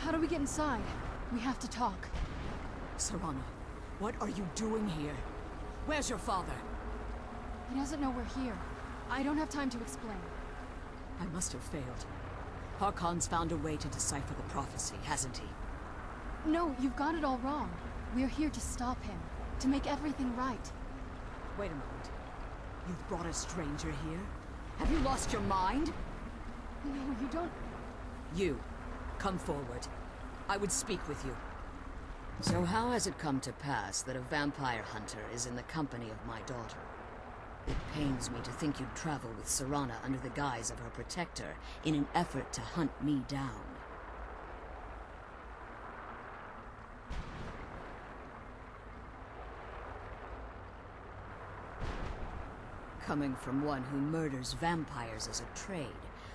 How do we get inside? We have to talk. Serana, what are you doing here? Where's your father? He doesn't know we're here. I don't have time to explain. I must have failed. Harkon's found a way to decipher the prophecy, hasn't he? No, you've got it all wrong. We're here to stop him. To make everything right. Wait a moment. You've brought a stranger here? Have you lost your mind? No, you don't... You, come forward. I would speak with you. So how has it come to pass that a vampire hunter is in the company of my daughter? It pains me to think you'd travel with Serana under the guise of her protector in an effort to hunt me down. Coming from one who murders vampires as a trade,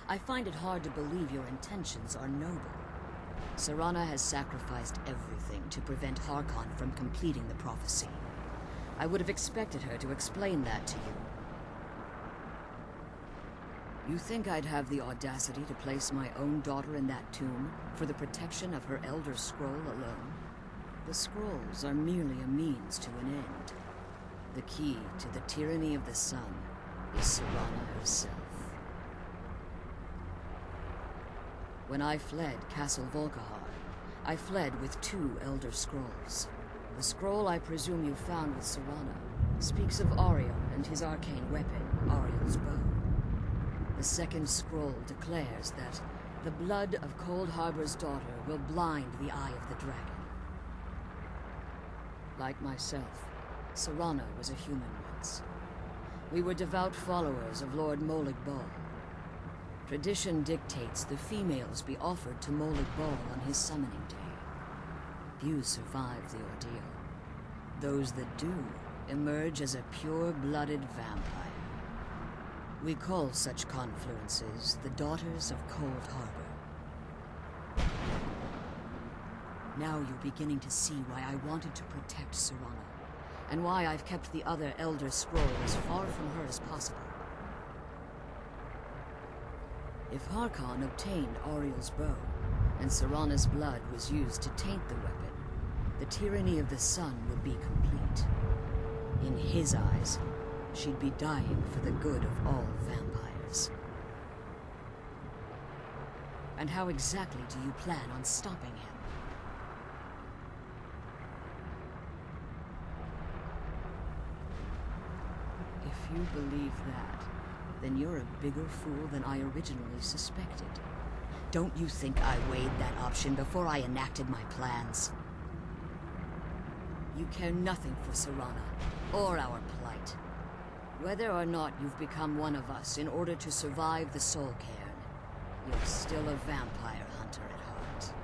I find it hard to believe your intentions are noble. Serana has sacrificed everything to prevent Harkon from completing the prophecy. I would have expected her to explain that to you. You think I'd have the audacity to place my own daughter in that tomb for the protection of her Elder Scroll alone? The scrolls are merely a means to an end. The key to the tyranny of the sun is Serana herself. When I fled Castle Volkihar, I fled with 2 Elder Scrolls. The scroll I presume you found with Serana speaks of Ariel and his arcane weapon, Ariel's bow. The second scroll declares that the blood of Cold Harbor's daughter will blind the eye of the dragon. Like myself, Serana was a human once. We were devout followers of Lord Molig Bal. Tradition dictates the females be offered to Molig Bal on his summoning day. Few survive the ordeal. Those that do emerge as a pure-blooded vampire. We call such confluences the Daughters of Cold Harbor. Now you're beginning to see why I wanted to protect Serana, and why I've kept the other Elder Scroll as far from her as possible. If Harkon obtained Ariel's bow, and Serana's blood was used to taint the weapon, the tyranny of the sun would be complete. In his eyes, she'd be dying for the good of all vampires. And how exactly do you plan on stopping him? If you believe that, then you're a bigger fool than I originally suspected. Don't you think I weighed that option before I enacted my plans? You care nothing for Serana, or our plight. Whether or not you've become one of us in order to survive the Soul Cairn, you're still a vampire hunter at heart.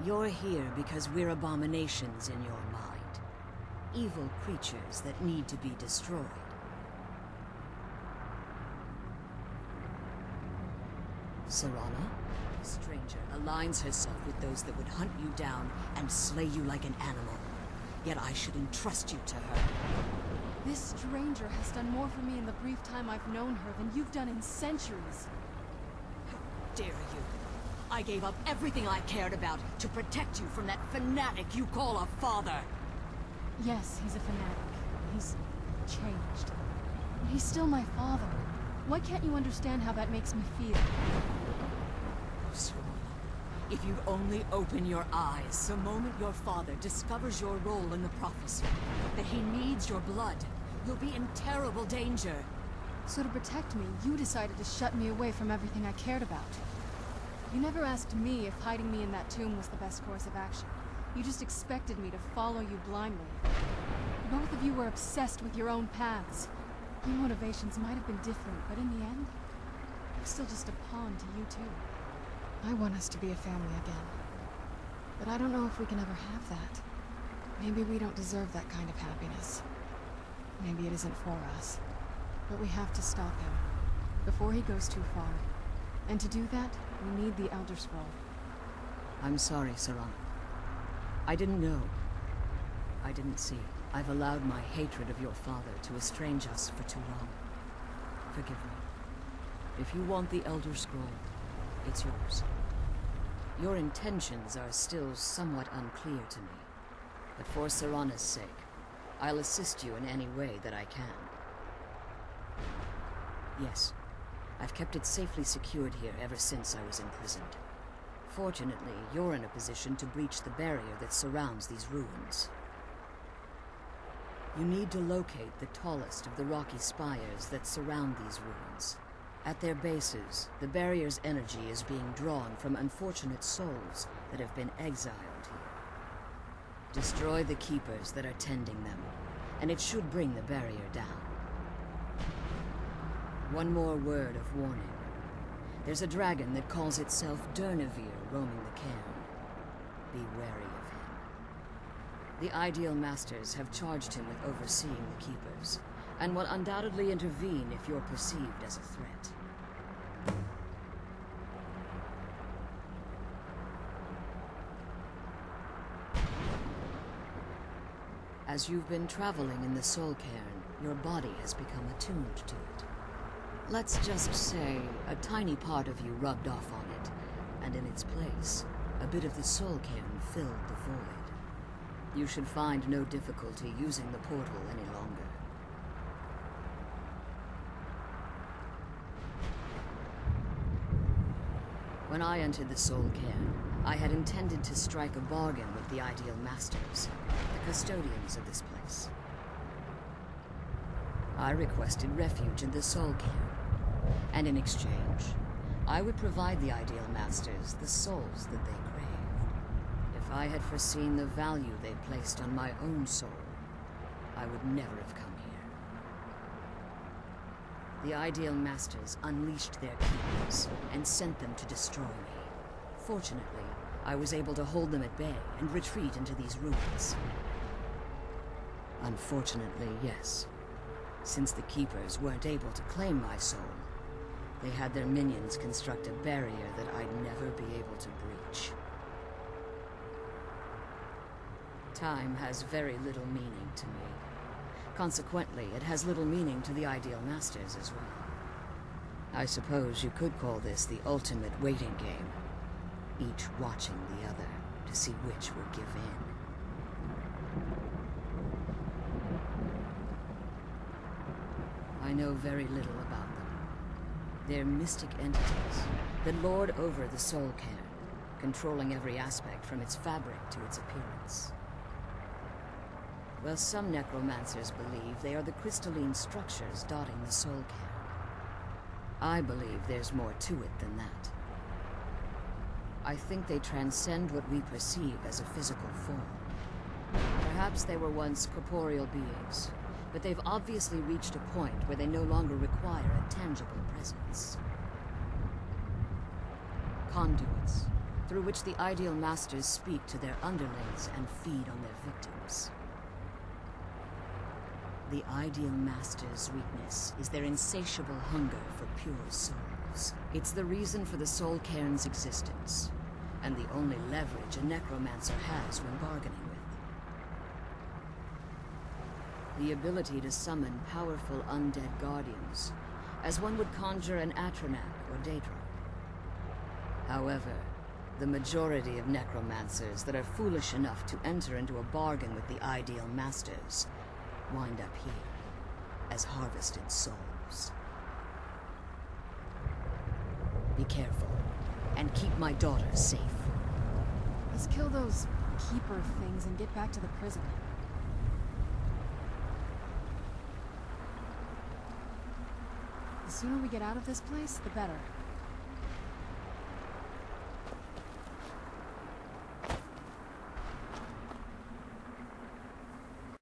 You're here because we're abominations in your mind. Evil creatures that need to be destroyed. Serana, the stranger, aligns herself with those that would hunt you down and slay you like an animal. Yet I should entrust you to her. This stranger has done more for me in the brief time I've known her than you've done in centuries. How dare you! I gave up everything I cared about to protect you from that fanatic you call a father! Yes, he's a fanatic. He's changed. But he's still my father. Why can't you understand how that makes me feel? Serana, if you'd only open your eyes the moment your father discovers your role in the prophecy, that he needs your blood, you'll be in terrible danger. So to protect me, you decided to shut me away from everything I cared about. You never asked me if hiding me in that tomb was the best course of action. You just expected me to follow you blindly. Both of you were obsessed with your own paths. Your motivations might have been different, but in the end, I'm still just a pawn to you too. I want us to be a family again. But I don't know if we can ever have that. Maybe we don't deserve that kind of happiness. Maybe it isn't for us. But we have to stop him, before he goes too far. And to do that, we need the Elder Scroll. I'm sorry, Serana. I didn't know. I didn't see. I've allowed my hatred of your father to estrange us for too long. Forgive me. If you want the Elder Scroll, it's yours. Your intentions are still somewhat unclear to me. But for Serana's sake, I'll assist you in any way that I can. Yes, I've kept it safely secured here ever since I was imprisoned. Fortunately, you're in a position to breach the barrier that surrounds these ruins. You need to locate the tallest of the rocky spires that surround these ruins. At their bases, the barrier's energy is being drawn from unfortunate souls that have been exiled here. Destroy the keepers that are tending them, and it should bring the barrier down. One more word of warning. There's a dragon that calls itself Durnevere roaming the cairn. Be wary of him. The Ideal Masters have charged him with overseeing the keepers, and will undoubtedly intervene if you're perceived as a threat. As you've been traveling in the Soul Cairn, your body has become attuned to it. Let's just say a tiny part of you rubbed off on it, and in its place, a bit of the Soul Cairn filled the void. You should find no difficulty using the portal any longer. When I entered the Soul Cairn, I had intended to strike a bargain with the Ideal Masters, the custodians of this place. I requested refuge in the Soul Cairn, and in exchange, I would provide the Ideal Masters the souls that they craved. If I had foreseen the value they placed on my own soul, I would never have come here. The Ideal Masters unleashed their keepers and sent them to destroy me. Fortunately, I was able to hold them at bay and retreat into these ruins. Unfortunately, yes. Since the Keepers weren't able to claim my soul, they had their minions construct a barrier that I'd never be able to breach. Time has very little meaning to me. Consequently, it has little meaning to the Ideal Masters as well. I suppose you could call this the ultimate waiting game, each watching the other to see which will give in. I know very little about them. They're mystic entities that lord over the Soul Cairn, controlling every aspect from its fabric to its appearance. Well, some necromancers believe they are the crystalline structures dotting the Soul Cairn. I believe there's more to it than that. I think they transcend what we perceive as a physical form. Perhaps they were once corporeal beings, but they've obviously reached a point where they no longer require a tangible presence. Conduits, through which the Ideal Masters speak to their underlings and feed on their victims. The Ideal Masters' weakness is their insatiable hunger for pure souls. It's the reason for the Soul Cairn's existence, and the only leverage a necromancer has when bargaining with them. The ability to summon powerful undead guardians, as one would conjure an Atronak or Daedra. However, the majority of necromancers that are foolish enough to enter into a bargain with the Ideal Masters wind up here as harvested souls. Be careful, and keep my daughter safe. Let's kill those keeper things and get back to the prison. The sooner we get out of this place, the better.